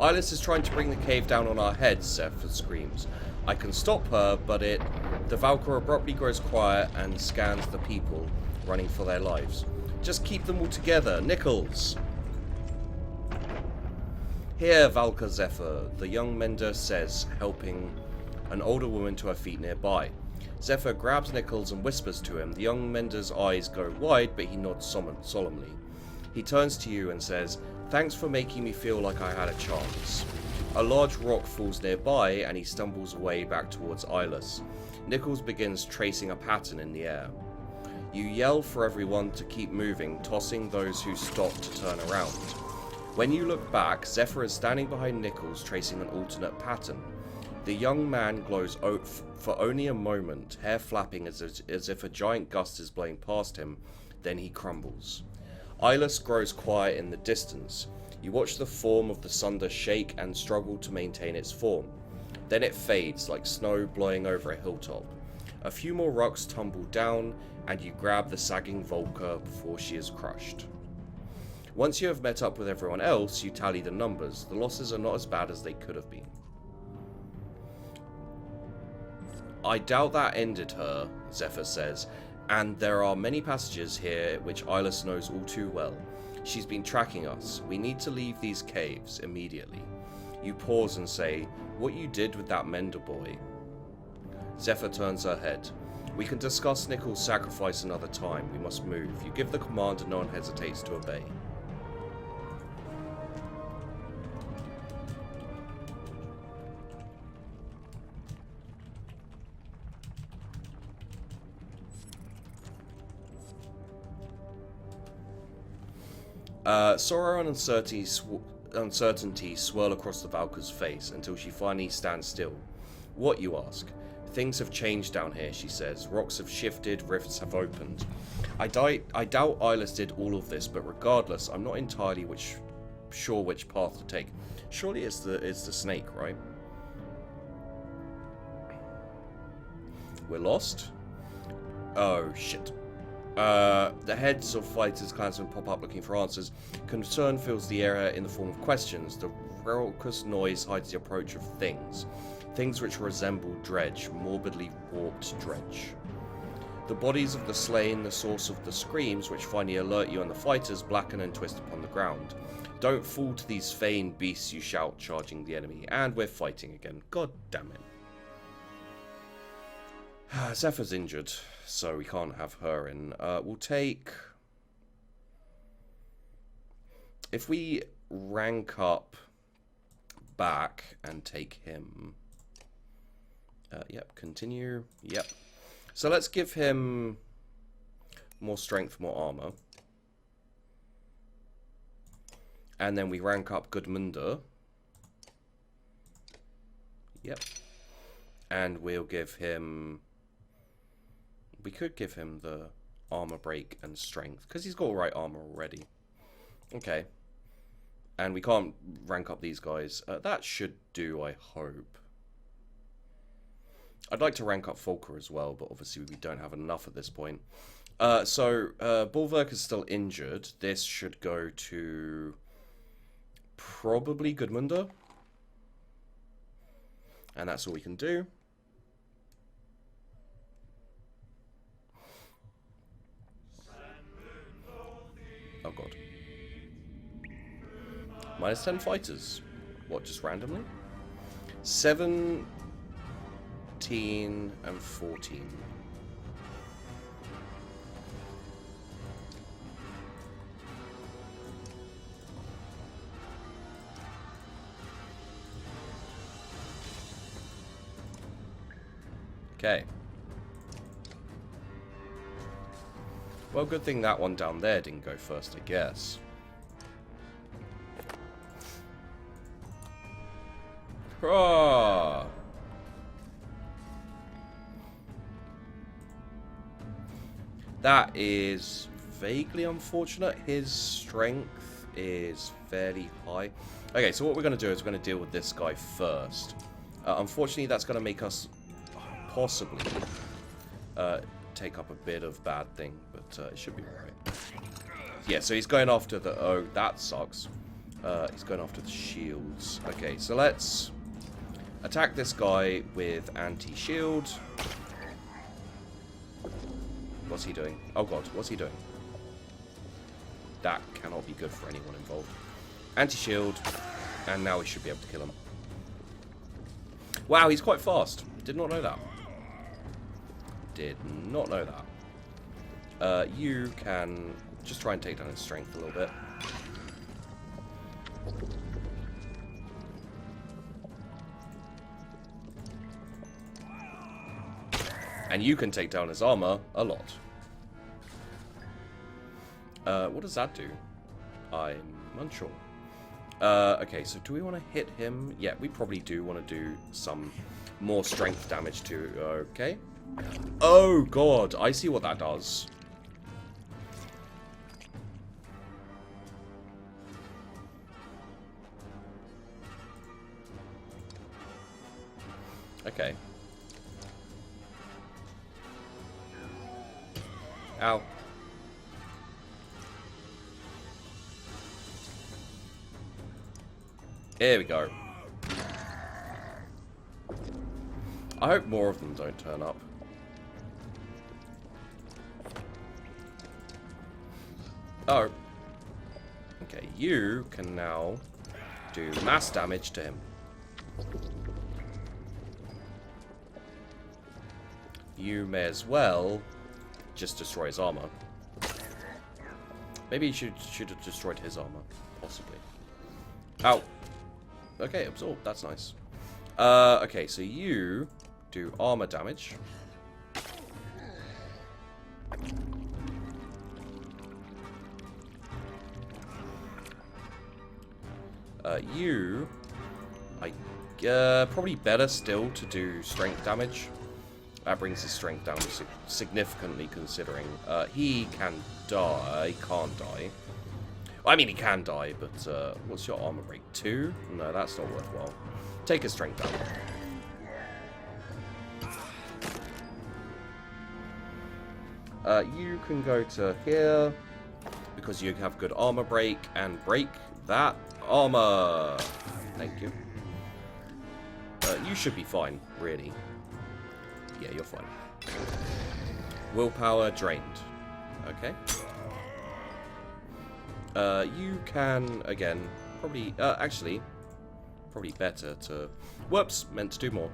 Eyeless is trying to bring the cave down on our heads, Zephyr screams. I can stop her, but the Valkyr abruptly grows quiet and scans the people running for their lives. Just keep them all together, Nichols! Here, Valkyr Zephyr, the young mender says, helping an older woman to her feet nearby. Zephyr grabs Nichols and whispers to him. The young mender's eyes go wide, but he nods solemnly. He turns to you and says, "Thanks for making me feel like I had a chance." A large rock falls nearby, and he stumbles away back towards Eyeless. Nichols begins tracing a pattern in the air. You yell for everyone to keep moving, tossing those who stop to turn around. When you look back, Zephyr is standing behind Nichols, tracing an alternate pattern. The young man glows for only a moment, hair flapping as if a giant gust is blowing past him, then he crumbles. Eyeless grows quiet in the distance. You watch the form of the Sunder shake and struggle to maintain its form. Then it fades like snow blowing over a hilltop. A few more rocks tumble down, and you grab the sagging Valkyr before she is crushed. Once you have met up with everyone else, you tally the numbers. The losses are not as bad as they could have been. I doubt that ended her, Zephyr says, and there are many passages here which Eyeless knows all too well. She's been tracking us. We need to leave these caves immediately. You pause and say, "What you did with that mender boy?" Zephyr turns her head. "We can discuss Nichols' sacrifice another time. We must move." You give the command and no one hesitates to obey. Sorrow and uncertainty swirl across the Valkyr's face until she finally stands still. "What?" you ask. "Things have changed down here," she says. "Rocks have shifted, rifts have opened. I doubt Eyeless did all of this, but regardless, I'm not entirely sure which path to take." Surely it's the snake, right? We're lost? Oh, shit. The heads of fighters, clansmen pop up looking for answers. Concern fills the air in the form of questions. The raucous noise hides the approach of things. Things which resemble dredge, morbidly warped dredge. The bodies of the slain, the source of the screams which finally alert you and the fighters, blacken and twist upon the ground. "Don't fall to these feigned beasts," you shout, charging the enemy. And we're fighting again. God damn it. Zephyr's injured, so we can't have her in. We'll take... If we rank up back and take him... yep, continue. Yep. So let's give him more strength, more armor. And then we rank up Gudmundr. Yep. And we'll give him... We could give him the armor break and strength, because he's got all right armor already. Okay. And we can't rank up these guys. That should do, I hope. I'd like to rank up Volker as well, but obviously we don't have enough at this point. Bulwark is still injured. This should go to probably Gudmundr. And that's all we can do. Oh god. Minus 10 fighters. What, just randomly? 17 and 14. Okay. Well, good thing that one down there didn't go first, I guess. Hurrah! That is vaguely unfortunate. His strength is fairly high. Okay, so what we're going to do is we're going to deal with this guy first. Unfortunately, that's going to make us possibly take up a bit of bad thing, but it should be alright. Yeah, so he's going after the... Oh, that sucks. He's going after the shields. Okay, so let's attack this guy with anti-shield. What's he doing? Oh god, what's he doing? That cannot be good for anyone involved. Anti-shield, and now we should be able to kill him. Wow, he's quite fast. Did not know that. Did not know that. You can just try and take down his strength a little bit. And you can take down his armor a lot. What does that do? I'm unsure. Okay, so do we want to hit him? Yeah, we probably do want to do some more strength damage too. Okay. Oh god, I see what that does. Okay. Ow. Here we go. I hope more of them don't turn up. Oh. Okay, you can now do mass damage to him. You may as well just destroy his armor. Maybe you should have destroyed his armor, possibly. Ow. Okay, absorb. That's nice. Okay, so you do armor damage. You, probably better still to do strength damage. That brings his strength down significantly, considering he can die. Can't die. Well, I mean, he can die, but what's your armor break? 2? No, that's not worthwhile. Take his strength down. You can go to here because you have good armor break and break that armor. Thank you. You should be fine, really. Yeah, you're fine. Willpower drained. Okay. You can, again, probably, actually, probably better to... Whoops, meant to do more.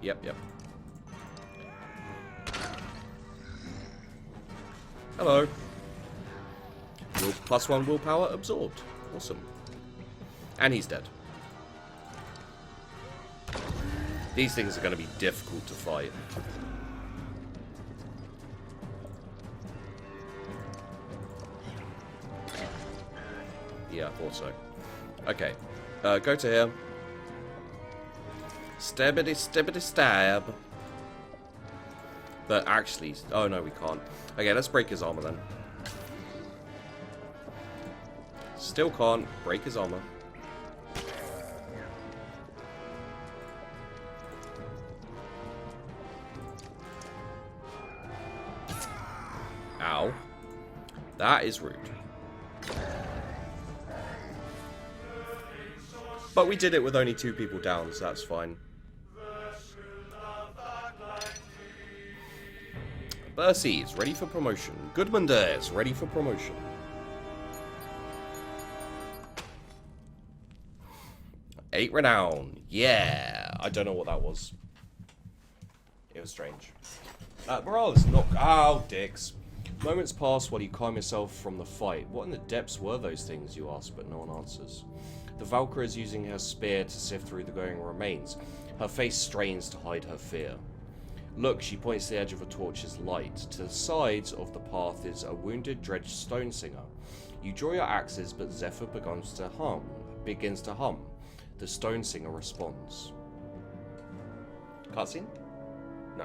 Yep. Hello. +1 willpower absorbed. Awesome. And he's dead. These things are going to be difficult to fight. Yeah, I thought so. Okay. Go to here. Stabbity stab. But actually... Oh, no, we can't. Okay, let's break his armor then. Still can't break his armor. Ow. That is rude. But we did it with only 2 people down, so that's fine. Bercy is ready for promotion. Goodmander is ready for promotion. Eight renown. Yeah. I don't know what that was. It was strange. Morale is not... Oh, dicks. Moments pass while you calm yourself from the fight. What in the depths were those things, you ask, but no one answers. The Valkyrie is using her spear to sift through the glowing remains. Her face strains to hide her fear. Look, she points to the edge of a torch's light. To the sides of the path is a wounded, dredged stone singer. You draw your axes, but Zephyr begins to hum. The stone singer responds. Cutscene? No.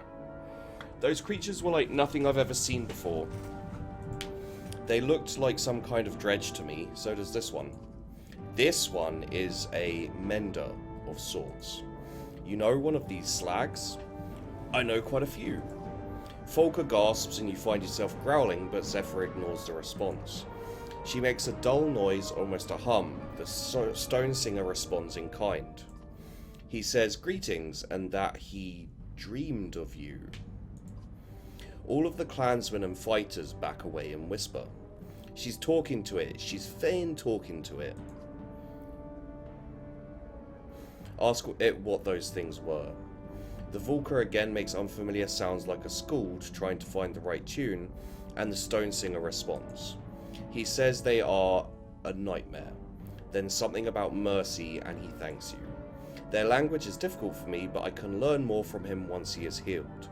Those creatures were like nothing I've ever seen before. They looked like some kind of dredge to me, so does this one. This one is a mender of sorts. You know one of these slags? I know quite a few. Folka gasps and you find yourself growling, but Zephyr ignores the response. She makes a dull noise, almost a hum. The stone singer responds in kind. He says greetings and that he dreamed of you. All of the clansmen and fighters back away and whisper. She's talking to it. She's fain talking to it. Ask it what those things were. The Vulca again makes unfamiliar sounds like a skald trying to find the right tune, and the stone singer responds. He says they are a nightmare, then something about mercy, and he thanks you. Their language is difficult for me, but I can learn more from him once he is healed.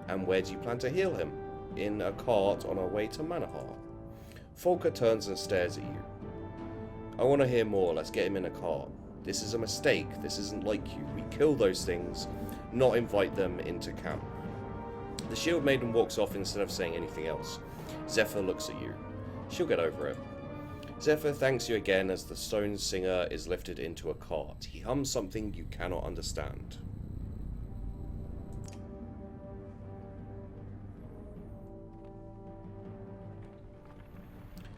And where do you plan to heal him? In a cart on our way to Manahar. Folka turns and stares at you. I want to hear more, let's get him in a cart. This is a mistake, this isn't like you. We kill those things, not invite them into camp. The shield maiden walks off instead of saying anything else. Zephyr looks at you. She'll get over it. Zephyr thanks you again as the stone singer is lifted into a cart. He hums something you cannot understand.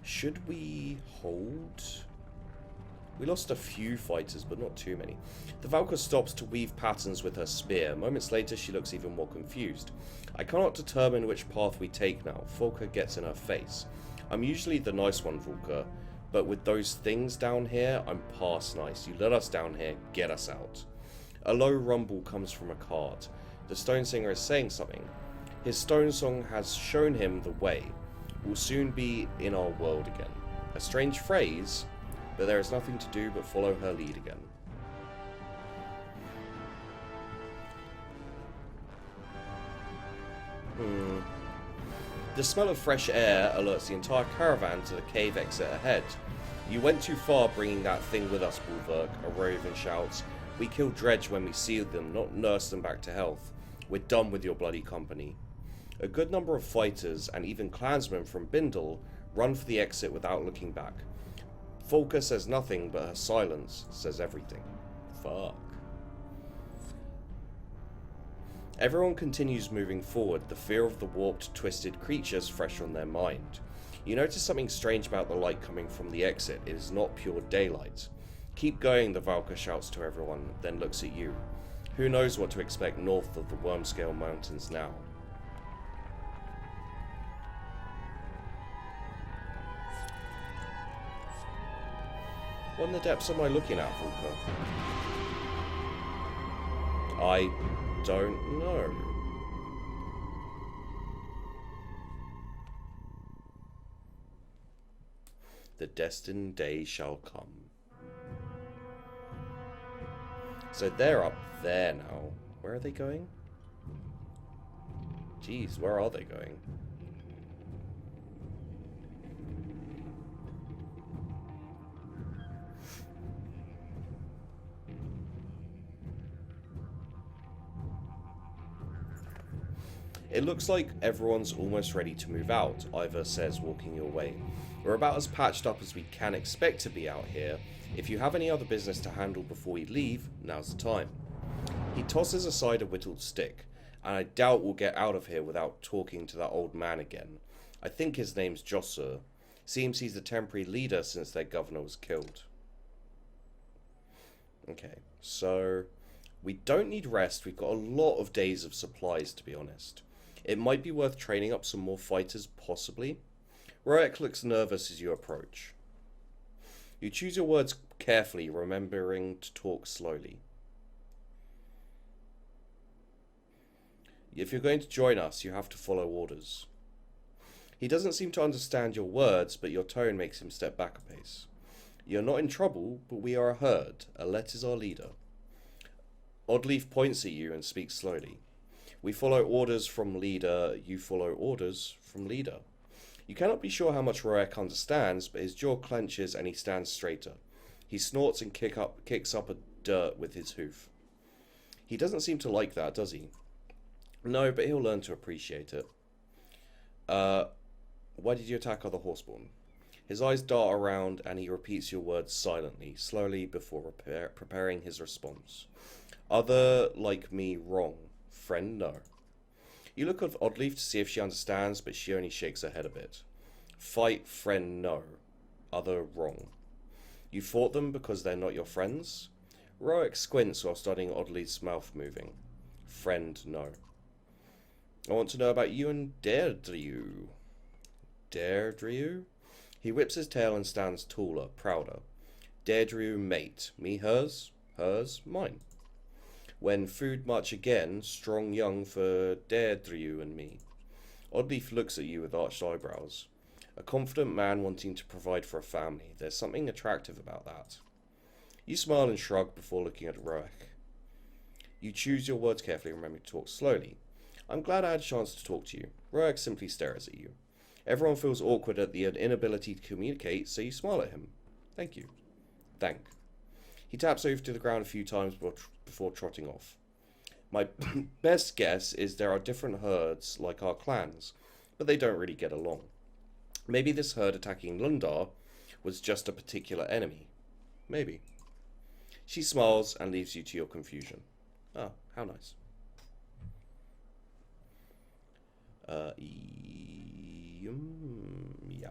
Should we hold? We lost a few fighters, but not too many. The Valka stops to weave patterns with her spear. Moments later, she looks even more confused. I cannot determine which path we take now. Volka gets in her face. I'm usually the nice one, Volka, but with those things down here, I'm past nice. You let us down here, get us out. A low rumble comes from a cart. The stone singer is saying something. His stone song has shown him the way. We'll soon be in our world again. A strange phrase, but there is nothing to do but follow her lead again. The smell of fresh air alerts the entire caravan to the cave exit ahead. You went too far bringing that thing with us, Bulwark, a raven shouts. We kill Dredge when we see them, not nurse them back to health. We're done with your bloody company. A good number of fighters, and even clansmen from Bindle, run for the exit without looking back. Volka says nothing, but her silence says everything. Fuck. Everyone continues moving forward, the fear of the warped, twisted creatures fresh on their mind. You notice something strange about the light coming from the exit. It is not pure daylight. Keep going, the Valka shouts to everyone, then looks at you. Who knows what to expect north of the Wormscale Mountains now? What in the depths am I looking at, Volka? I don't know. The destined day shall come. So they're up there now. Where are they going? Jeez, where are they going? It looks like everyone's almost ready to move out, Ivor says, walking your way. We're about as patched up as we can expect to be out here. If you have any other business to handle before we leave, now's the time. He tosses aside a whittled stick, and I doubt we'll get out of here without talking to that old man again. I think his name's Jossur. Seems he's the temporary leader since their governor was killed. Okay, so we don't need rest. We've got a lot of days of supplies, to be honest. It might be worth training up some more fighters, possibly. Royak looks nervous as you approach. You choose your words carefully, remembering to talk slowly. If you're going to join us, you have to follow orders. He doesn't seem to understand your words, but your tone makes him step back a pace. You're not in trouble, but we are a herd. Alet is our leader. Oddleaf points at you and speaks slowly. We follow orders from leader, you follow orders from leader. You cannot be sure how much Royak understands, but his jaw clenches and he stands straighter. He snorts and kicks up a dirt with his hoof. He doesn't seem to like that, does he? No, but he'll learn to appreciate it. Why did you attack other horseborn? His eyes dart around and he repeats your words silently, slowly before preparing his response. Other like me wrong. Friend, no. You look at Oddleaf to see if she understands, but she only shakes her head a bit. Fight, friend, no. Other, wrong. You fought them because they're not your friends? Roic squints while studying Oddleif's mouth moving. Friend, no. I want to know about you and Deirdre. Deirdre? He whips his tail and stands taller, prouder. Deirdre, mate. Me, hers. Hers, mine. When food much again, strong young for Deirdre and me. Oddleif looks at you with arched eyebrows. A confident man wanting to provide for a family. There's something attractive about that. You smile and shrug before looking at Roic. You choose your words carefully and remember to talk slowly. I'm glad I had a chance to talk to you. Roic simply stares at you. Everyone feels awkward at the inability to communicate, so you smile at him. Thank you. Thank. He taps over to the ground a few times before trotting off. My best guess is there are different herds like our clans, but they don't really get along. Maybe this herd attacking Lundar was just a particular enemy. Maybe. She smiles and leaves you to your confusion. Ah, how nice. Yeah.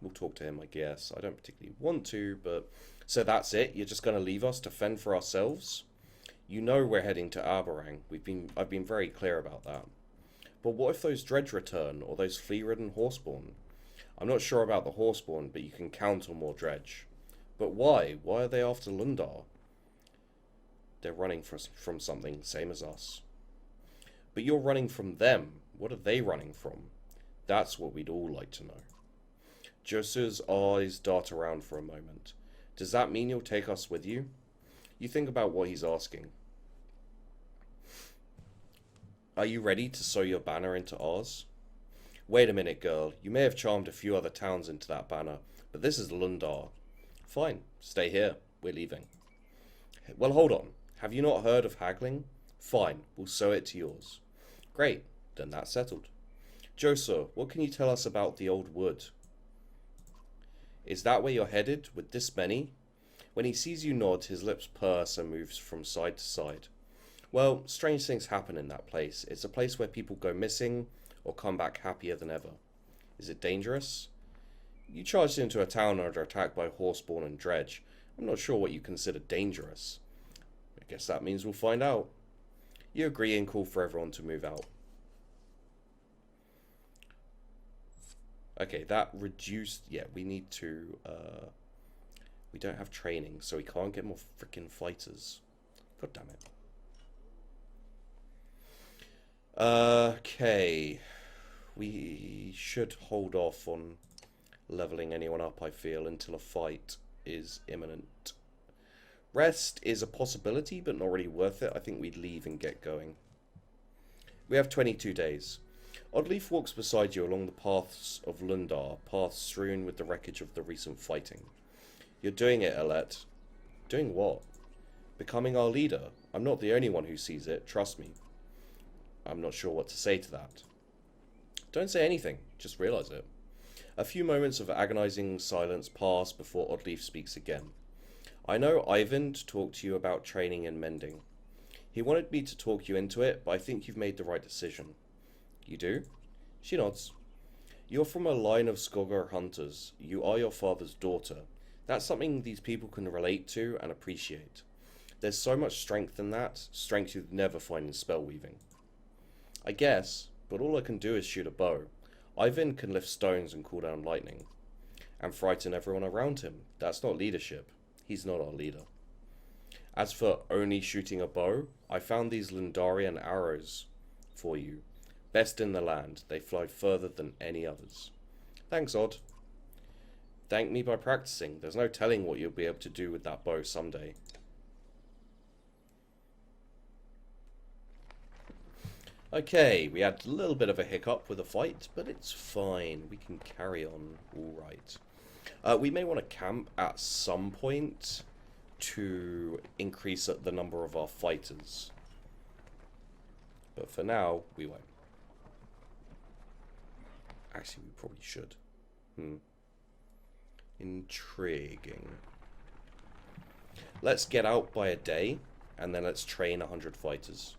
We'll talk to him, I guess. I don't particularly want to, but... So that's it? You're just going to leave us to fend for ourselves? You know we're heading to Arborang. I've been very clear about that. But what if those Dredge return, or those flea-ridden Horseborn? I'm not sure about the Horseborn, but you can count on more Dredge. But why? Why are they after Lundar? They're running from something, same as us. But you're running from them. What are they running from? That's what we'd all like to know. Josua's eyes dart around for a moment. Does that mean you'll take us with you? You think about what he's asking. Are you ready to sew your banner into ours? Wait a minute, girl. You may have charmed a few other towns into that banner, but this is Lundar. Fine, stay here. We're leaving. Well, hold on. Have you not heard of haggling? Fine, we'll sew it to yours. Great, then that's settled. Josua, what can you tell us about the old wood? Is that where you're headed, with this many? When he sees you nod, his lips purse and moves from side to side. Well, strange things happen in that place. It's a place where people go missing or come back happier than ever. Is it dangerous? You charged into a town under attack by Horseborn and Dredge. I'm not sure what you consider dangerous. I guess that means we'll find out. You agree and call for everyone to move out. Okay, that reduced... Yeah, we need to... we don't have training, so we can't get more freaking fighters. God damn it. Okay. We should hold off on leveling anyone up, I feel, until a fight is imminent. Rest is a possibility, but not really worth it. I think we'd leave and get going. We have 22 days. Oddleif walks beside you along the paths of Lundar, paths strewn with the wreckage of the recent fighting. You're doing it, Alette. Doing what? Becoming our leader. I'm not the only one who sees it, trust me. I'm not sure what to say to that. Don't say anything, just realise it. A few moments of agonizing silence pass before Oddleif speaks again. I know Ivan talked to you about training and mending. He wanted me to talk you into it, but I think you've made the right decision. You do? She nods. You're from a line of Skogr hunters. You are your father's daughter. That's something these people can relate to and appreciate. There's so much strength in that, strength you'd never find in spell weaving. I guess, but all I can do is shoot a bow. Ivan can lift stones and call down lightning. And frighten everyone around him. That's not leadership. He's not our leader. As for only shooting a bow, I found these Lundarian arrows for you. Best in the land. They fly further than any others. Thanks, Odd. Thank me by practicing. There's no telling what you'll be able to do with that bow someday. Okay, we had a little bit of a hiccup with a fight, but it's fine. We can carry on all right. We may want to camp at some point to increase the number of our fighters. But for now, we won't. Actually, we probably should. Intriguing. Let's get out by a day, and then let's train 100 fighters.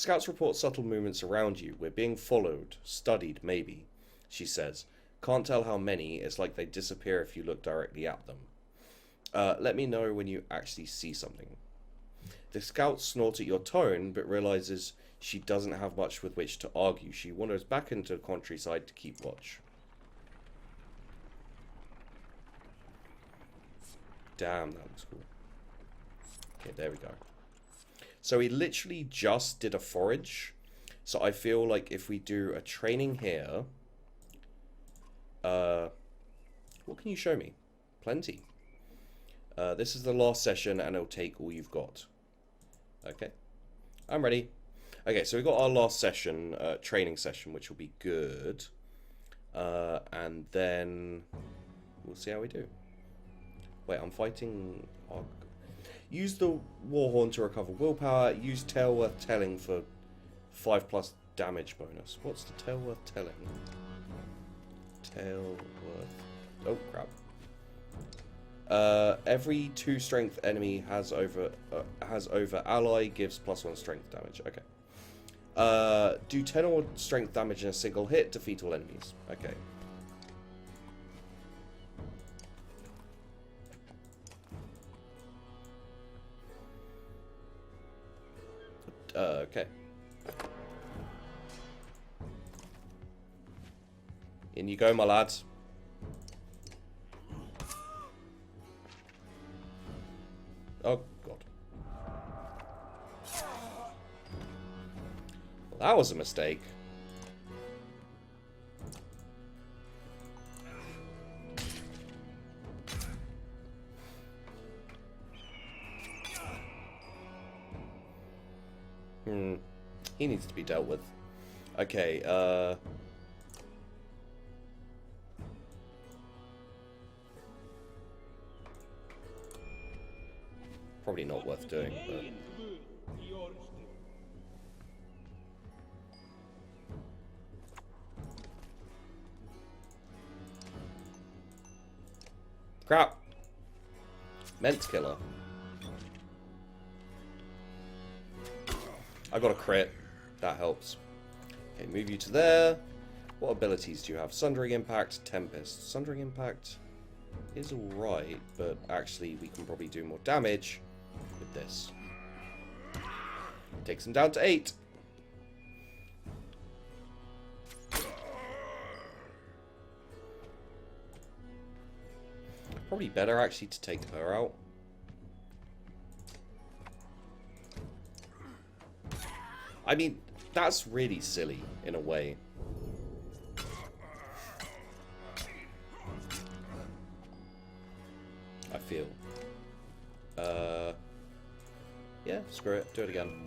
Scouts report subtle movements around you. We're being followed, studied, maybe, she says. Can't tell how many. It's like they disappear if you look directly at them. Let me know when you actually see something. The scout snorts at your tone, but realizes she doesn't have much with which to argue. She wanders back into the countryside to keep watch. Damn, that looks cool. Okay, there we go. So we literally just did a forage. So I feel like if we do a training here... what can you show me? Plenty. This is the last session and it'll take all you've got. Okay. I'm ready. Okay, so we got our last session, training session, which will be good. And then we'll see how we do. Wait, I'm fighting... Use the Warhorn to recover willpower. Use Tale-worth Telling for 5+ damage bonus. What's the Tale-worth Telling? Tale-worth... Oh, crap. Every 2 strength enemy has over ally gives +1 strength damage. Okay. Do 10 or strength damage in a single hit. Defeat all enemies. Okay. Okay. In you go, my lads. Oh, God. Well, that was a mistake. He needs to be dealt with. Okay, probably not worth doing, but... Crap! Meant to kill her. I got a crit. That helps. Okay, move you to there. What abilities do you have? Sundering Impact, Tempest. Sundering Impact is alright, but actually we can probably do more damage with this. Takes him down to 8. Probably better actually to take her out. I mean, that's really silly in a way. I feel. Yeah, screw it. Do it again.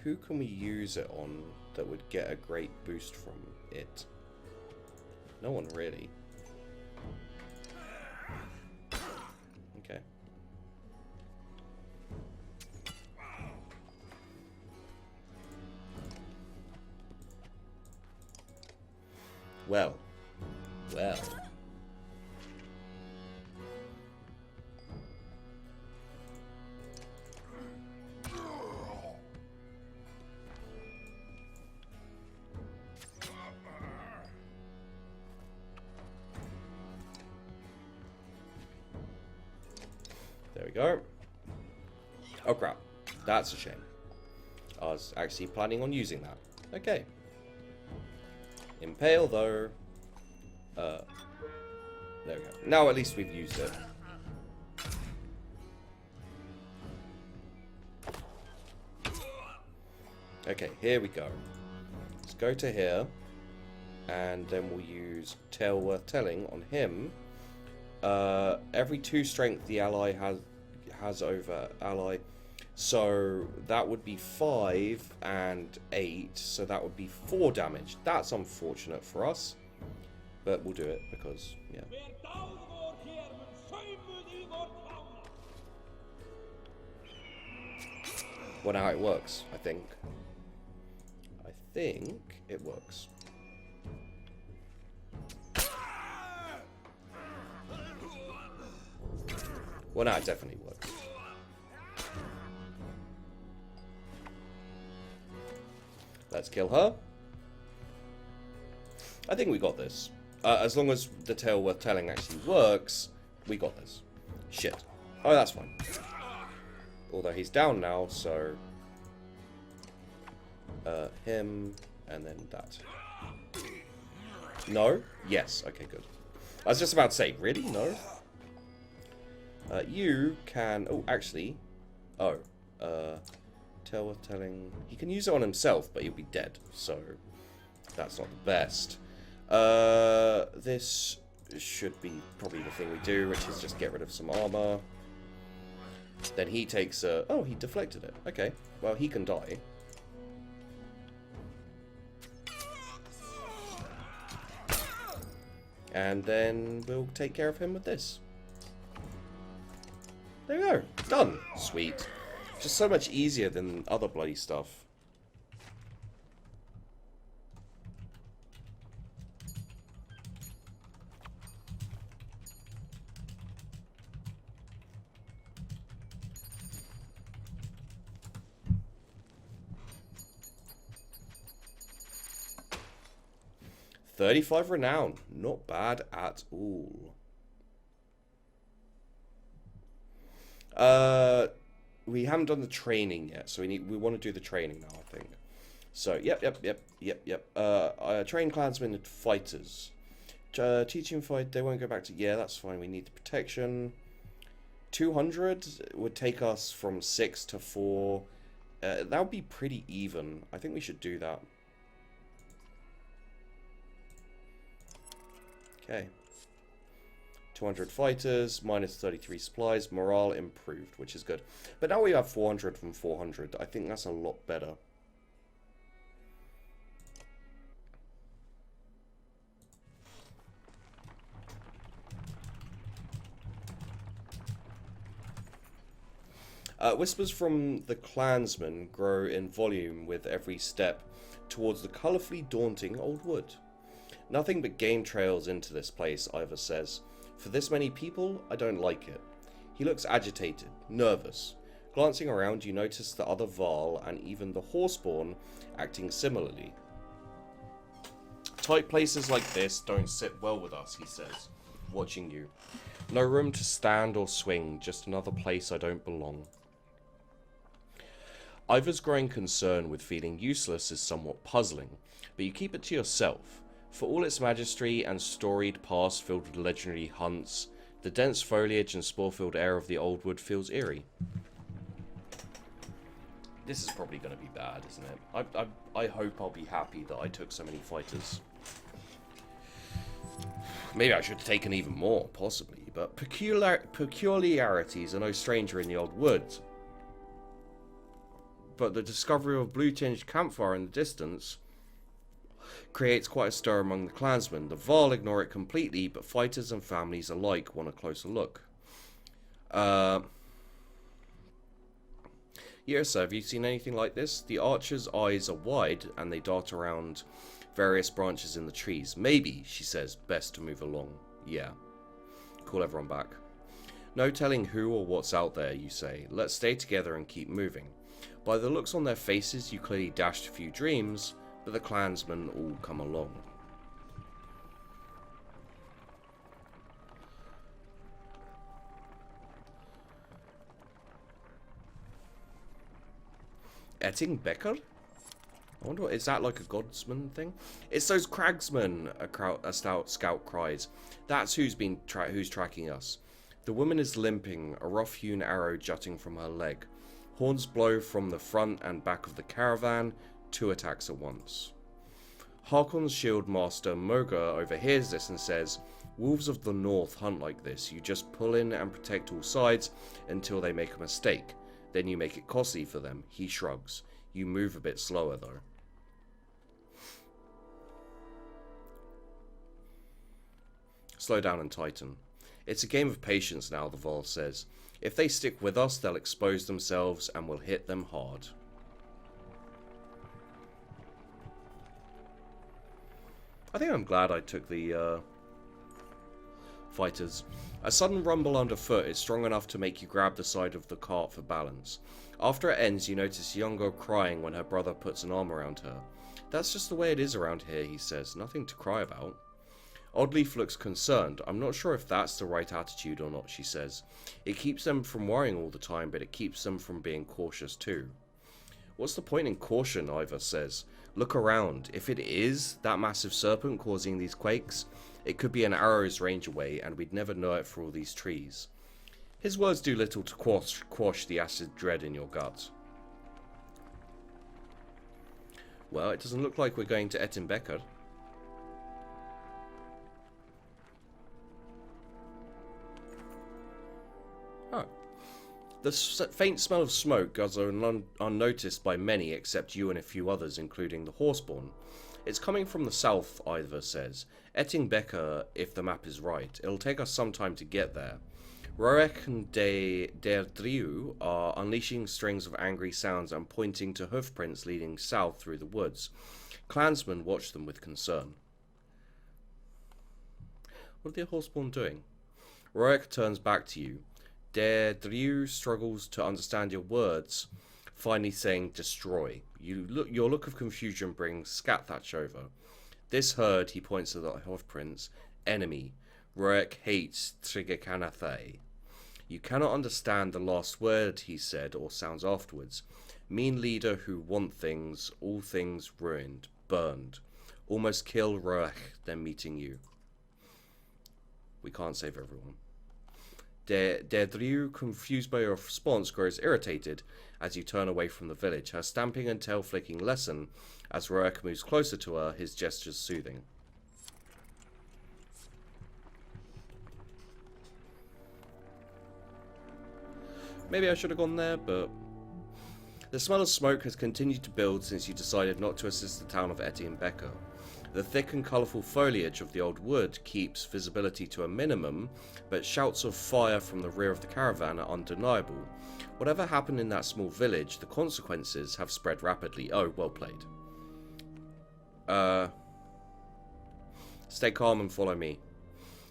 Who can we use it on that would get a great boost from it? No one really. Okay. Well. There we go. Oh crap. That's a shame. I was actually planning on using that. Okay. Impale though. There we go. Now at least we've used it. Okay, here we go. Let's go to here. And then we'll use Tale Worth Telling on him. Every 2 strength the ally has over ally. So that would be 5 and 8. So that would be 4 damage. That's unfortunate for us. But we'll do it because, yeah. Well, now it works, I think. I think it works. Well, no, it definitely works. Let's kill her. I think we got this. As long as the tale worth telling actually works, we got this. Shit. Oh, that's fine. Although he's down now, so... him, and then that. No? Yes. Okay, good. I was just about to say, really? No? You can... Oh, actually... Oh. Tale worth telling... He can use it on himself, but he'll be dead, so... That's not the best. This should be probably the thing we do, which is just get rid of some armor. Then he takes a... Oh, he deflected it. Okay. Well, he can die. And then we'll take care of him with this. There we go. Done. Sweet. Just so much easier than other bloody stuff. $35 renown. Not bad at all. We haven't done the training yet, so we want to do the training now, I think. So, yep. Train clansmen and fighters. Teaching fight, they won't go back to... Yeah, that's fine. We need the protection. 200 would take us from 6 to 4. That would be pretty even. I think we should do that. Okay. 200 fighters, minus 33 supplies, morale improved, which is good. But now we have 400 from 400. I think that's a lot better. Whispers from the clansmen grow in volume with every step towards the colourfully daunting old wood. Nothing but game trails into this place, Ivor says. For this many people, I don't like it. He looks agitated, nervous. Glancing around, you notice the other Varl and even the Horseborn acting similarly. Tight places like this don't sit well with us, he says, watching you. No room to stand or swing, just another place I don't belong. Ivor's growing concern with feeling useless is somewhat puzzling, but you keep it to yourself. For all its majesty and storied past filled with legendary hunts, the dense foliage and spore-filled air of the old wood feels eerie. This is probably going to be bad, isn't it? I hope I'll be happy that I took so many fighters. Maybe I should have taken even more, possibly, but peculiarities are no stranger in the old woods. But the discovery of a blue-tinged campfire in the distance creates quite a stir among the clansmen. The Varl ignore it completely, but fighters and families alike want a closer look. Yes, sir, have you seen anything like this? The archer's eyes are wide, and they dart around various branches in the trees. Maybe, she says, best to move along. Yeah. Call everyone back. No telling who or what's out there, you say. Let's stay together and keep moving. By the looks on their faces, you clearly dashed a few dreams, but the clansmen all come along. Etting Becker? I wonder, is that like a godsman thing? It's those cragsmen, a stout scout cries. That's who's tracking us. The woman is limping, a rough-hewn arrow jutting from her leg. Horns blow from the front and back of the caravan, 2 attacks at once. Harkon's shield master Moga overhears this and says, Wolves of the north hunt like this. You just pull in and protect all sides until they make a mistake. Then you make it costly for them. He shrugs. You move a bit slower though. Slow down and tighten. It's a game of patience now, the Varl says. If they stick with us, they'll expose themselves and we'll hit them hard. I think I'm glad I took the fighters. A sudden rumble underfoot is strong enough to make you grab the side of the cart for balance. After it ends, you notice a young girl crying when her brother puts an arm around her. That's just the way it is around here, he says. Nothing to cry about. Oddleaf looks concerned. I'm not sure if that's the right attitude or not, she says. It keeps them from worrying all the time, but it keeps them from being cautious too. What's the point in caution, Ivor says. Look around. If it is that massive serpent causing these quakes, it could be an arrow's range away, and we'd never know it for all these trees. His words do little to quash the acid dread in your gut. Well, it doesn't look like we're going to Ettenbecker. Oh. The faint smell of smoke goes unnoticed by many except you and a few others, including the Horseborn. It's coming from the south, Ivor says. Ettenbecker, if the map is right. It'll take us some time to get there. Roek and Der Driu are unleashing strings of angry sounds and pointing to hoofprints leading south through the woods. Clansmen watch them with concern. What are the Horseborn doing? Roek turns back to you. Der Driu struggles to understand your words, finally saying destroy. Your look of confusion brings Scatthatch over. This herd, he points to the hoofprints, enemy. Roek hates Triggercanathay. You cannot understand the last word he said or sounds afterwards. Mean leader who want things, all things ruined, burned. Almost kill Roek, then meeting you. We can't save everyone. Der Driu, confused by your response, grows irritated as you turn away from the village. Her stamping and tail flicking lessen as Roek moves closer to her, his gestures soothing. Maybe I should have gone there, but... The smell of smoke has continued to build since you decided not to assist the town of Ettenbecker. The thick and colourful foliage of the old wood keeps visibility to a minimum, but shouts of fire from the rear of the caravan are undeniable. Whatever happened in that small village, the consequences have spread rapidly. Oh, well played. Stay calm and follow me.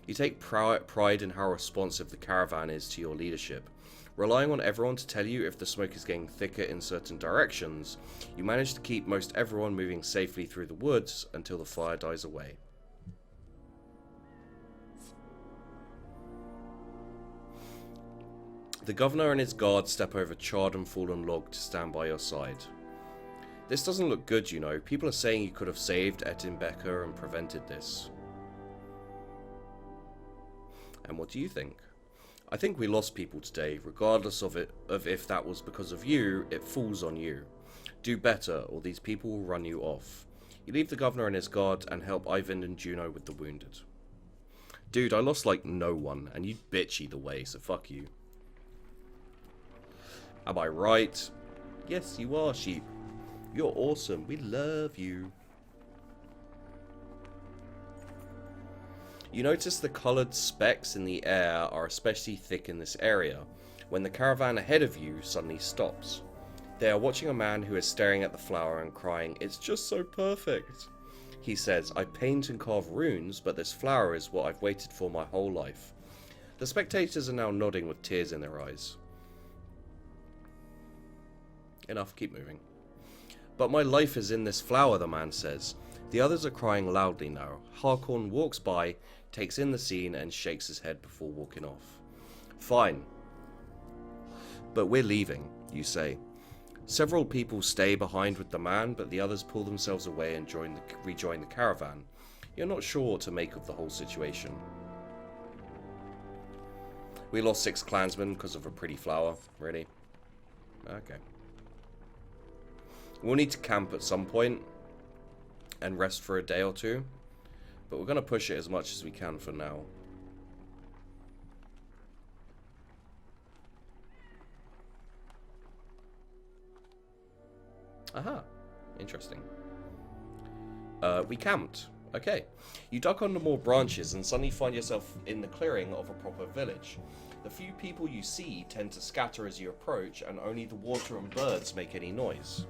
You take pride in how responsive the caravan is to your leadership. Relying on everyone to tell you if the smoke is getting thicker in certain directions, you manage to keep most everyone moving safely through the woods until the fire dies away. The governor and his guards step over charred and fallen log to stand by your side. This doesn't look good, you know. People are saying you could have saved Ettenbecker and prevented this. And what do you think? I think we lost people today. Regardless of if that was because of you, it falls on you. Do better, or these people will run you off. You leave the governor and his guard and help Eyvind and Juno with the wounded. Dude, I lost like no one, and you'd bitch either way, so fuck you. Am I right? Yes, you are, sheep. You're awesome. We love you. You notice the coloured specks in the air are especially thick in this area, when the caravan ahead of you suddenly stops. They are watching a man who is staring at the flower and crying, "It's just so perfect." He says, "I paint and carve runes, but this flower is what I've waited for my whole life." The spectators are now nodding with tears in their eyes. Enough, keep moving. "But my life is in this flower," the man says. The others are crying loudly now. Harkorn walks by, takes in the scene, and shakes his head before walking off. "Fine. But we're leaving," you say. Several people stay behind with the man, but the others pull themselves away and rejoin the caravan. You're not sure what to make of the whole situation. We lost 6 clansmen because of a pretty flower. Really? Okay. We'll need to camp at some point and rest for a day or two, but we're going to push it as much as we can for now. Aha, interesting. We camped. Okay. You duck under more branches and suddenly find yourself in the clearing of a proper village. The few people you see tend to scatter as you approach, and only the water and birds make any noise.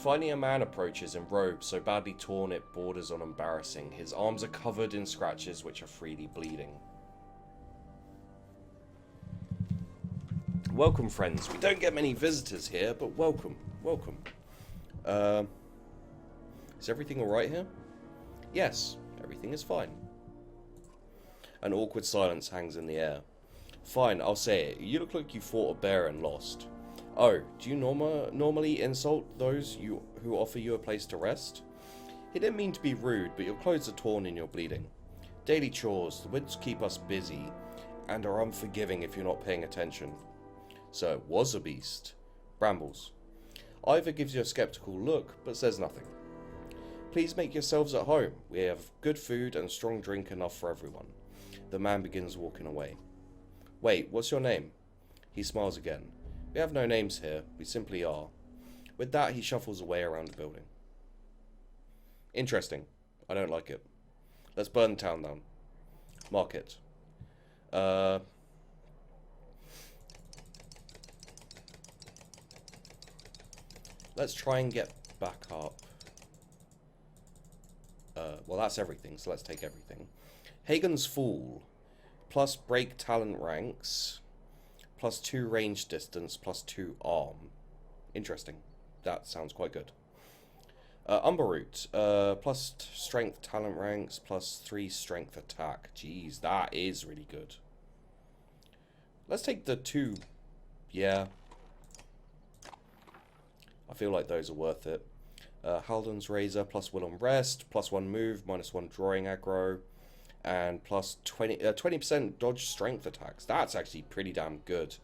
Finding a man approaches in robes so badly torn it borders on embarrassing. His arms are covered in scratches which are freely bleeding. Welcome, friends. We don't get many visitors here, but welcome. Welcome. Is everything alright here? Yes, everything is fine. An awkward silence hangs in the air. Fine, I'll say it. You look like you fought a bear and lost. Oh, do you normally insult those who offer you a place to rest? He didn't mean to be rude, but your clothes are torn and you're bleeding. Daily chores, the woods keep us busy, and are unforgiving if you're not paying attention. So it was a beast. Brambles. Ivor gives you a skeptical look, but says nothing. Please make yourselves at home. We have good food and strong drink enough for everyone. The man begins walking away. Wait, what's your name? He smiles again. We have no names here. We simply are. With that, he shuffles away around the building. Interesting. I don't like it. Let's burn the town down. Mark it. Let's try and get back up. Well, that's everything, so let's take everything. Hagen's Fall. Plus break talent ranks. Plus 2 range distance. Plus 2 arm. Interesting. That sounds quite good. Umberroot. Plus strength talent ranks. Plus 3 strength attack. Jeez, that is really good. Let's take the 2. Yeah. I feel like those are worth it. Haldan's Razor, plus will on rest, plus 1 move, minus 1 drawing aggro, and plus 20% dodge strength attacks. That's actually pretty damn good.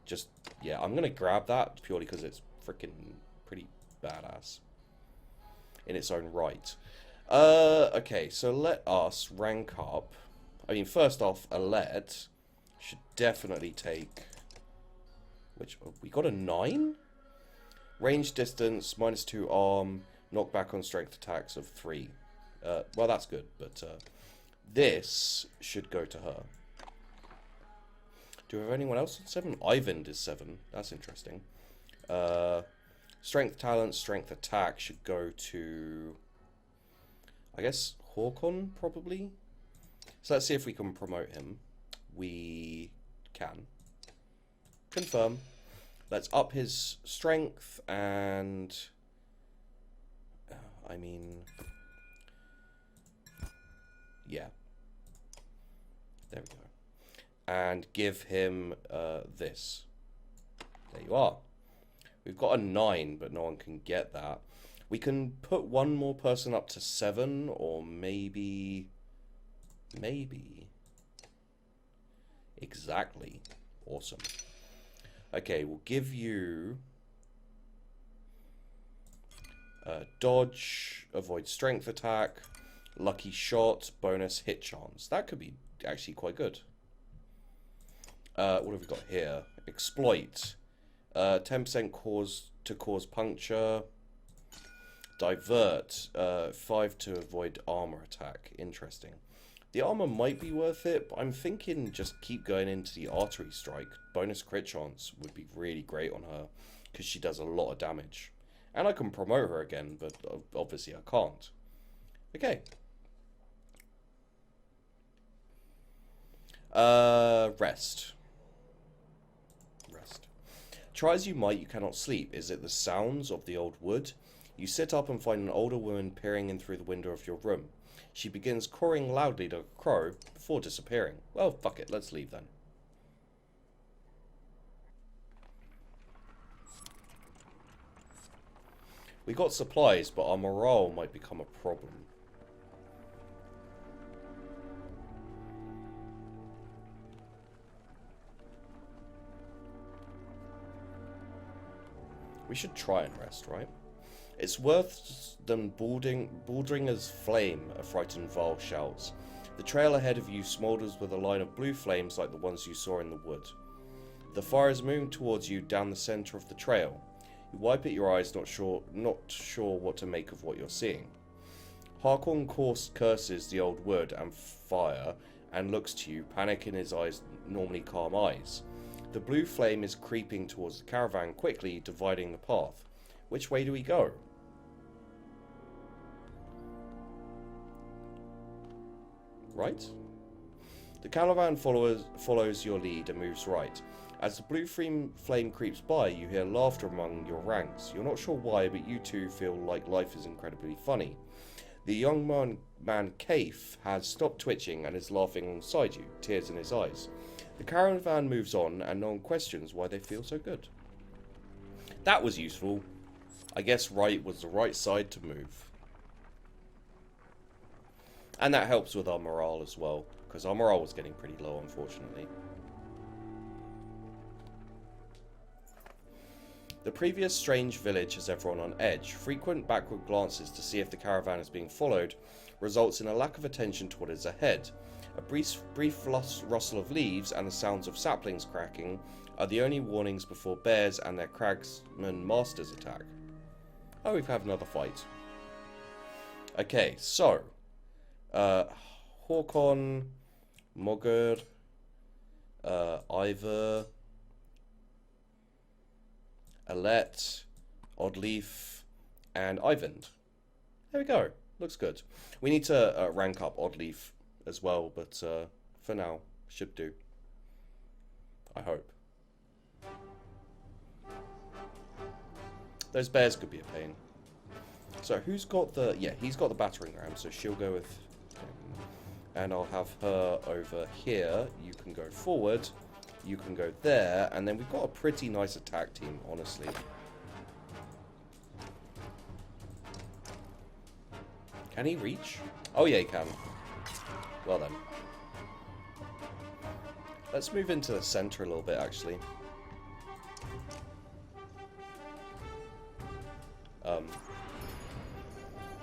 Just, yeah, I'm going to grab that purely because it's freaking pretty badass in its own right. Okay, so let us rank up. I mean, first off, Alette should definitely take... Which, we got a 9? Range distance, minus 2 arm, knockback on strength attacks of 3. Well, that's good, but this should go to her. Do we have anyone else on 7? Ivan is 7. That's interesting. Strength talent, strength attack should go to... I guess Håkon, probably? So let's see if we can promote him. We can. Confirm. Let's up his strength and... I mean... Yeah. There we go. And give him this. There you are. We've got a 9, but no one can get that. We can put one more person up to 7, or maybe... Exactly. Awesome. Okay, we'll give you dodge, avoid strength attack, lucky shot, bonus hit chance. That could be actually quite good. What have we got here? Exploit. 10% cause puncture. Divert. 5 to avoid armor attack. Interesting. The armor might be worth it, but I'm thinking just keep going into the artery strike. Bonus crit chance would be really great on her, because she does a lot of damage. And I can promote her again, but obviously I can't. Okay. Rest. Try as you might, you cannot sleep. Is it the sounds of the old wood? You sit up and find an older woman peering in through the window of your room. She begins cawing loudly to a crow before disappearing. Well, fuck it, let's leave then. We got supplies, but our morale might become a problem. We should try and rest, right? It's worse than Baldringer's flame, a frightened Varl shouts. The trail ahead of you smoulders with a line of blue flames like the ones you saw in the wood. The fire is moving towards you down the center of the trail. You wipe at your eyes, not sure what to make of what you're seeing. Harkon curses the old wood and fire and looks to you, panic in his eyes, normally calm eyes. The blue flame is creeping towards the caravan quickly, dividing the path. Which way do we go? Right? The caravan follows your lead and moves right. As the blue flame creeps by, you hear laughter among your ranks. You're not sure why, but you two feel like life is incredibly funny. The young man Kaif has stopped twitching and is laughing alongside you, tears in his eyes. The caravan moves on, and no one questions why they feel so good. That was useful. I guess right was the right side to move. And that helps with our morale as well, because our morale was getting pretty low, unfortunately. The previous strange village has everyone on edge. Frequent backward glances to see if the caravan is being followed results in a lack of attention to what is ahead. A brief rustle of leaves and the sounds of saplings cracking are the only warnings before bears and their cragsman masters attack. Oh, we've had another fight. Okay, so Håkon, Mogr, Ivor, Alette, Oddleaf, and Ivand. There we go. Looks good. We need to rank up Oddleaf as well, but for now, should do. I hope. Those bears could be a pain. So who's got the... Yeah, he's got the battering ram, so she'll go with him. And I'll have her over here. You can go forward. You can go there. And then we've got a pretty nice attack team, honestly. Can he reach? Oh yeah, he can. Well then. Let's move into the center a little bit, actually.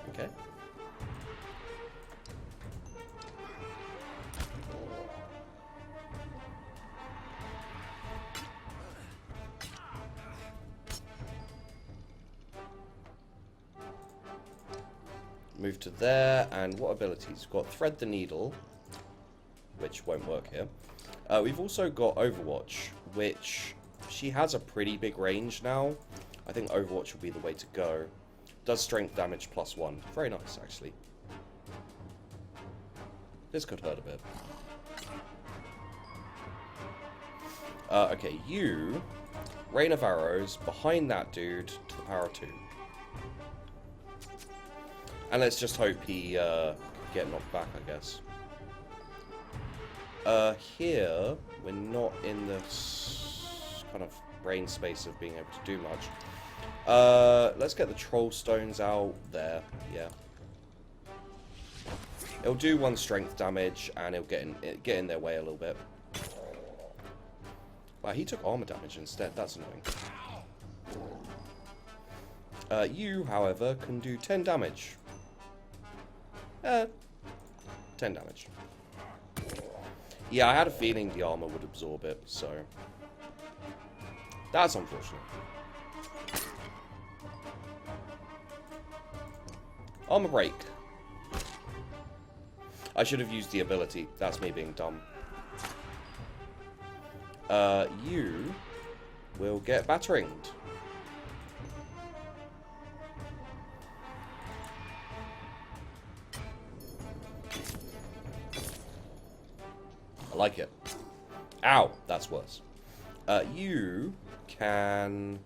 Okay. Move to there, and what abilities? We've got Thread the Needle, which won't work here. We've also got Overwatch, which she has a pretty big range now. I think Overwatch will be the way to go. Does strength damage +1. Very nice, actually. This could hurt a bit. Okay, you... Rain of Arrows, behind that dude, to the power 2. And let's just hope he get knocked back, I guess. Here, we're not in this kind of brain space of being able to do much. Let's get the troll stones out there. Yeah. It'll do 1 strength damage, and it'll get in their way a little bit. Wow, he took armor damage instead. That's annoying. You, however, can do 10 damage. 10 damage. Yeah, I had a feeling the armor would absorb it, so... That's unfortunate. Armor break. I should have used the ability. That's me being dumb. You will get batteringed. I like it. Ow, that's worse. You can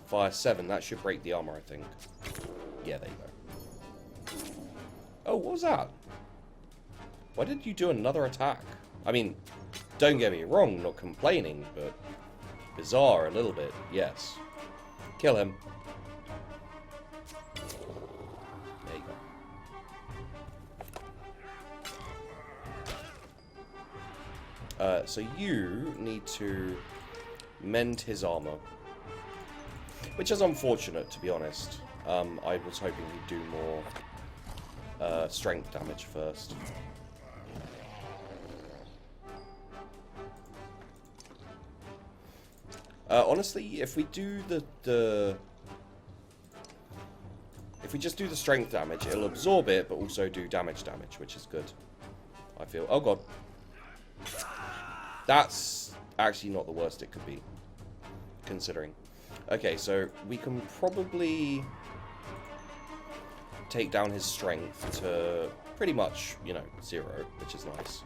fire 7. That should break the armor, I think. Yeah, there you go. Oh, what was that? Why did you do another attack? I mean, don't get me wrong, not complaining, but bizarre a little bit, yes. Kill him. There you go. So you need to mend his armor. Which is unfortunate, to be honest. I was hoping he'd do more strength damage first. Honestly, if we do if we just do the strength damage, it'll absorb it, but also do damage, which is good. I feel. Oh god. That's actually not the worst it could be, considering. Okay, so we can probably take down his strength to pretty much, you know, 0, which is nice.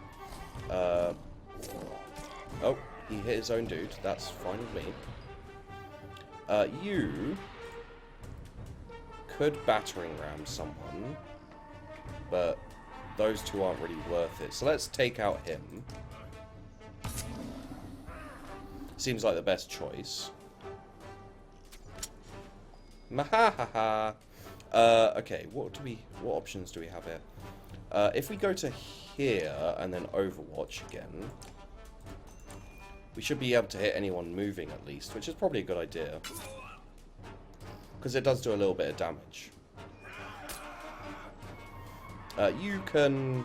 Oh, he hit his own dude. That's fine with me. You could battering ram someone, but those two aren't really worth it. So let's take out him. Seems like the best choice. Mahahaha. Okay, what options do we have here? If we go to here and then Overwatch again, we should be able to hit anyone moving at least, which is probably a good idea. Because it does do a little bit of damage. You can...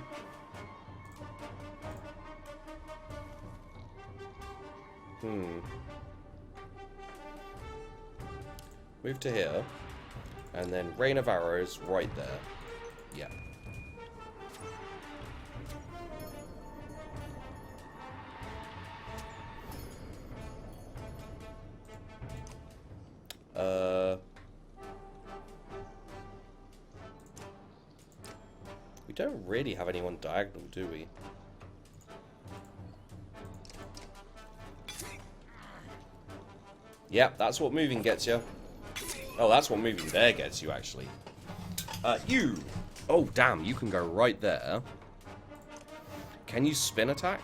Move to here. And then Rain of Arrows right there. Yeah. We don't really have anyone diagonal, do we? Yep, that's what moving gets you. Oh, that's what moving there gets you, actually. You! Oh, damn, you can go right there. Can you spin attack?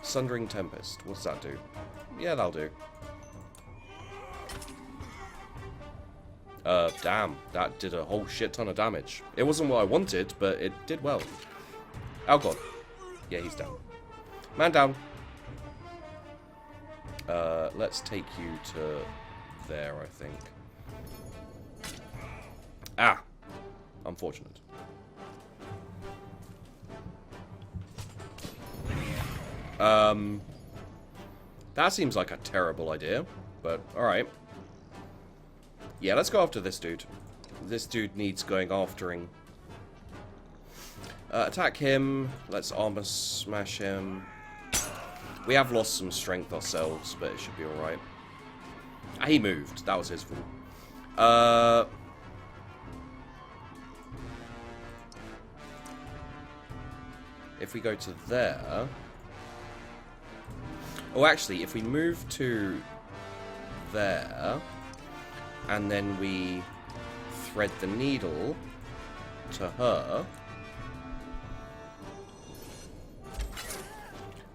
Sundering Tempest. What's that do? Yeah, that'll do. Damn. That did a whole shit ton of damage. It wasn't what I wanted, but it did well. Oh, God. Yeah, he's down. Man down. Let's take you to there, I think. Ah! Unfortunate. That seems like a terrible idea, but alright. Yeah, let's go after this dude. This dude needs going aftering. Attack him. Let's armor smash him. We have lost some strength ourselves, but it should be alright. He moved. That was his fault. If we go to there... Oh, actually, if we move to there, and then we thread the needle to her,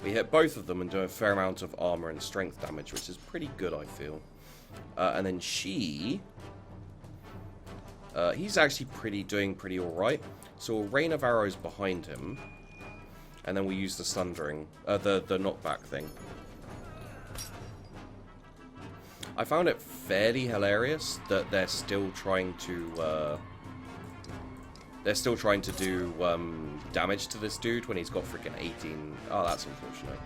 we hit both of them and do a fair amount of armor and strength damage, which is pretty good, I feel. And then she... he's actually doing pretty alright. So we'll Rain of Arrows behind him. And then we use the sundering, the knockback thing. I found it fairly hilarious that they're still trying to do damage to this dude when he's got freaking 18. Oh, that's unfortunate.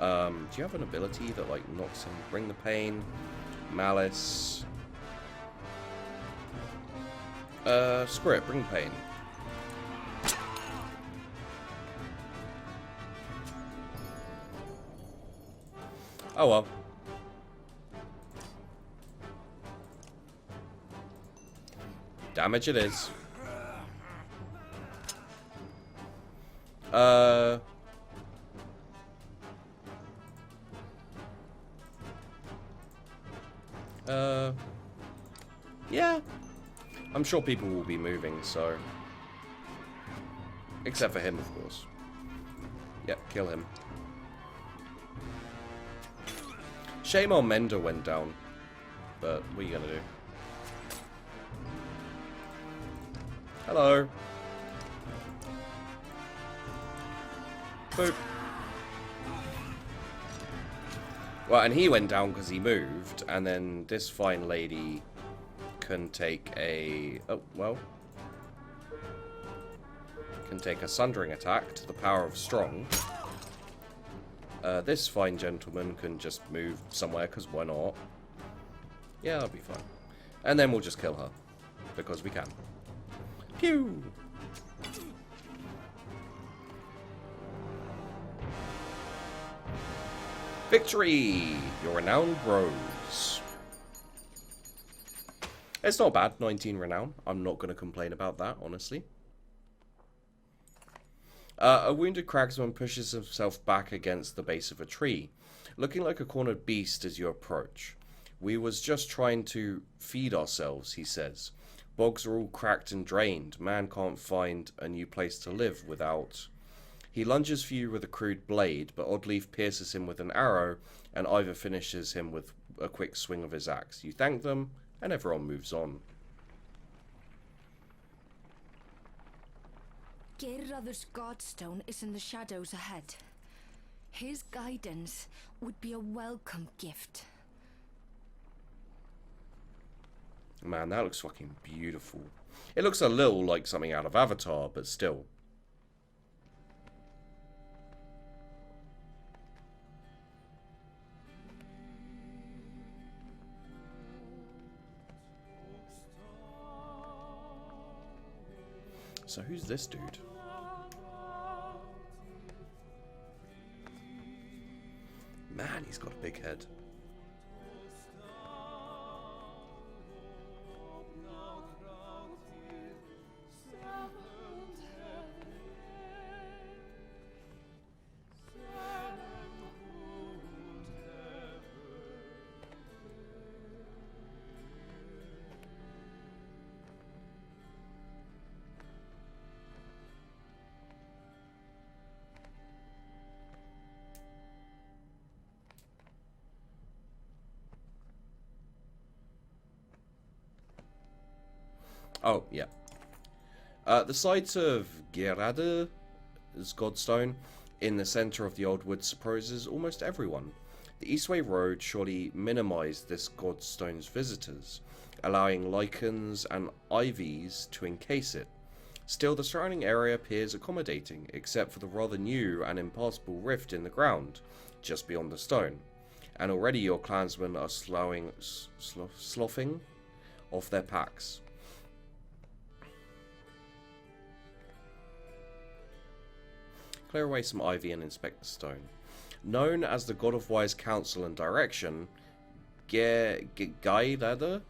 Do you have an ability that like knocks him? Bring the pain, malice. Screw it. Bring pain. Oh well. Damage it is. Yeah. I'm sure people will be moving, so... Except for him, of course. Yep, kill him. Shame our Mender went down. But what are you gonna do? Hello. Boop. Well, and he went down because he moved, and then this fine lady can take a... Oh, well. Can take a sundering attack to the power of strong. This fine gentleman can just move somewhere, because why not? Yeah, that'll be fine. And then we'll just kill her. Because we can. Pew! Victory! Your renown grows. It's not bad, 19 renown. I'm not going to complain about that, honestly. A wounded cragsman pushes himself back against the base of a tree, looking like a cornered beast as you approach. We was just trying to feed ourselves, he says. Bogs are all cracked and drained. Man can't find a new place to live without... He lunges for you with a crude blade, but Oddleaf pierces him with an arrow, and Ivor finishes him with a quick swing of his axe. You thank them, and everyone moves on. Geirraður's Godstone is in the shadows ahead. His guidance would be a welcome gift. Man, that looks fucking beautiful. It looks a little like something out of Avatar, but still. So who's this dude? Man, he's got a big head. Oh, yeah. The site of Geirraður's Godstone in the centre of the old wood surprises almost everyone. The Eastway Road surely minimised this Godstone's visitors, allowing lichens and ivies to encase it. Still, the surrounding area appears accommodating, except for the rather new and impassable rift in the ground, just beyond the stone. And already your clansmen are sloughing off their packs. Clear away some ivy and inspect the stone. Known as the god of wise counsel and direction, Geirraður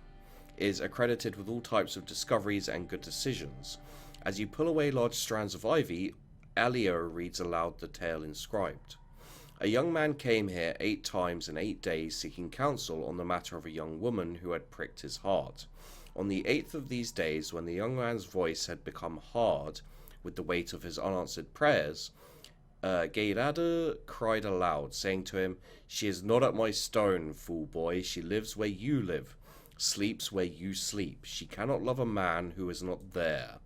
is accredited with all types of discoveries and good decisions. As you pull away large strands of ivy, Elio reads aloud the tale inscribed. A young man came here 8 times in 8 days seeking counsel on the matter of a young woman who had pricked his heart. On the 8th of these days, when the young man's voice had become hard with the weight of his unanswered prayers, Geirraður cried aloud, saying to him, "She is not at my stone, fool boy. She lives where you live, sleeps where you sleep. She cannot love a man who is not there."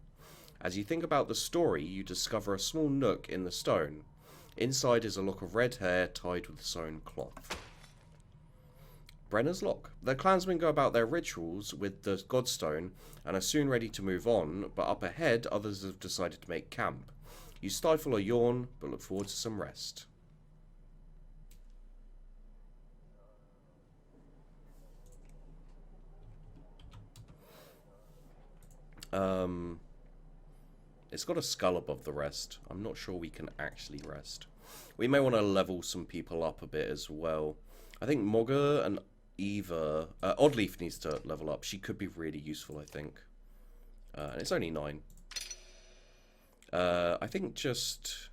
As you think about the story, you discover a small nook in the stone. Inside is a lock of red hair tied with sewn cloth. Brenner's Lock. The clansmen go about their rituals with the Godstone and are soon ready to move on, but up ahead others have decided to make camp. You stifle a yawn, but look forward to some rest. It's got a skull above the rest. I'm not sure we can actually rest. We may want to level some people up a bit as well. I think Mogger and Eva... Oddleaf needs to level up. She could be really useful, I think. And it's only 9. I think just...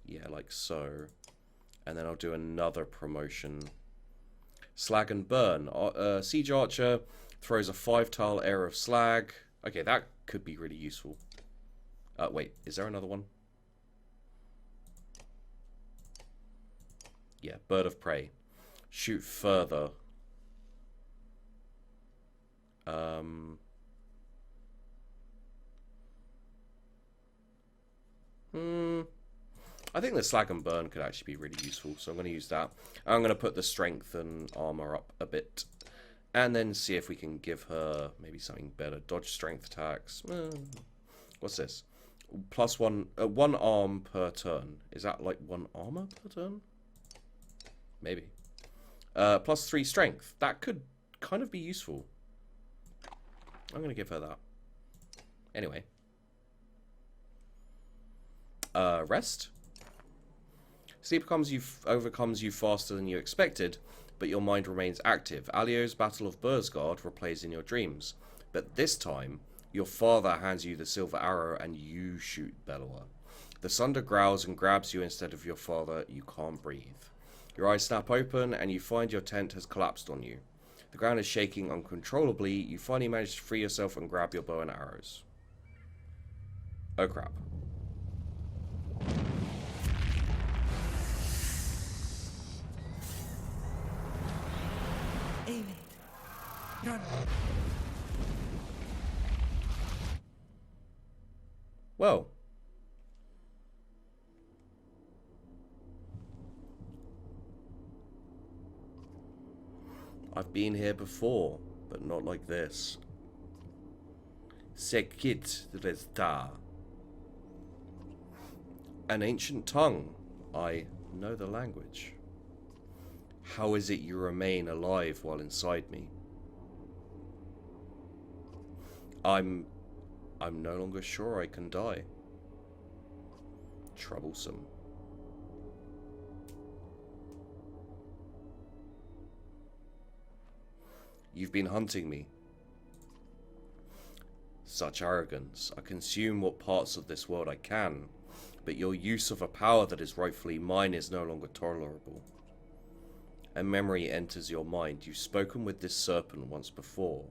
yeah, like so. And then I'll do another promotion. Slag and Burn. Siege Archer throws a 5-tile air of slag. Okay, that could be really useful. Wait, is there another one? Yeah, Bird of Prey. Shoot further. I think the Slag and Burn could actually be really useful, so I'm going to use that. I'm going to put the strength and armor up a bit. And then see if we can give her maybe something better. Dodge strength attacks. What's this? Plus one arm per turn. Is that like 1 armor per turn? Maybe. Plus 3 strength. That could kind of be useful. I'm going to give her that. Anyway. Rest. Sleep overcomes you faster than you expected, but your mind remains active. Alio's Battle of Bursgard replays in your dreams, but this time, your father hands you the silver arrow and you shoot Bellower. The thunder growls and grabs you instead of your father. You can't breathe. Your eyes snap open and you find your tent has collapsed on you. The ground is shaking uncontrollably. You finally manage to free yourself and grab your bow and arrows. Oh crap. Aim it. Run. Well. I've been here before, but not like this. Sekit Resta. An ancient tongue. I know the language. How is it you remain alive while inside me? I'm no longer sure I can die. Troublesome. You've been hunting me. Such arrogance. I consume what parts of this world I can, but your use of a power that is rightfully mine is no longer tolerable. A memory enters your mind. You've spoken with this serpent once before.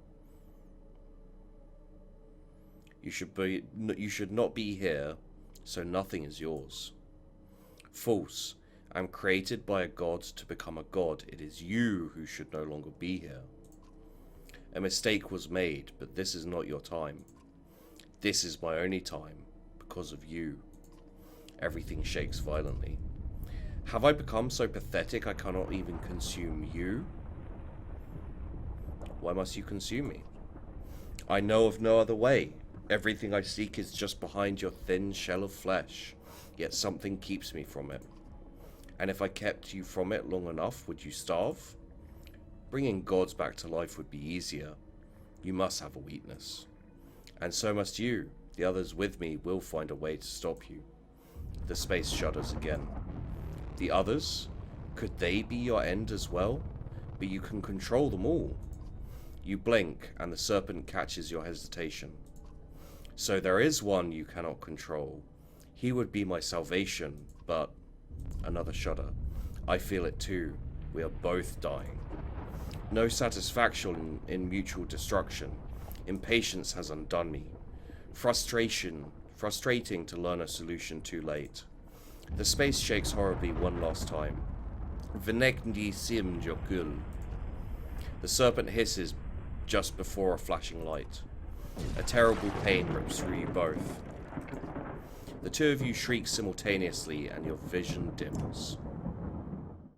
You should not be here, so nothing is yours. False. I am created by a god to become a god. It is you who should no longer be here. A mistake was made, but this is not your time. This is my only time, because of you. Everything shakes violently. Have I become so pathetic I cannot even consume you? Why must you consume me? I know of no other way. Everything I seek is just behind your thin shell of flesh, yet something keeps me from it. And if I kept you from it long enough, would you starve? Bringing gods back to life would be easier. You must have a weakness. And so must you. The others with me will find a way to stop you. The space shudders again. The others? Could they be your end as well? But you can control them all. You blink, and the serpent catches your hesitation. So there is one you cannot control. He would be my salvation, but... Another shudder. I feel it too. We are both dying. No satisfaction in mutual destruction. Impatience has undone me. Frustrating to learn a solution too late. The space shakes horribly one last time. Venekndi sim jokul. The serpent hisses just before a flashing light. A terrible pain rips through you both. The two of you shriek simultaneously and your vision dims.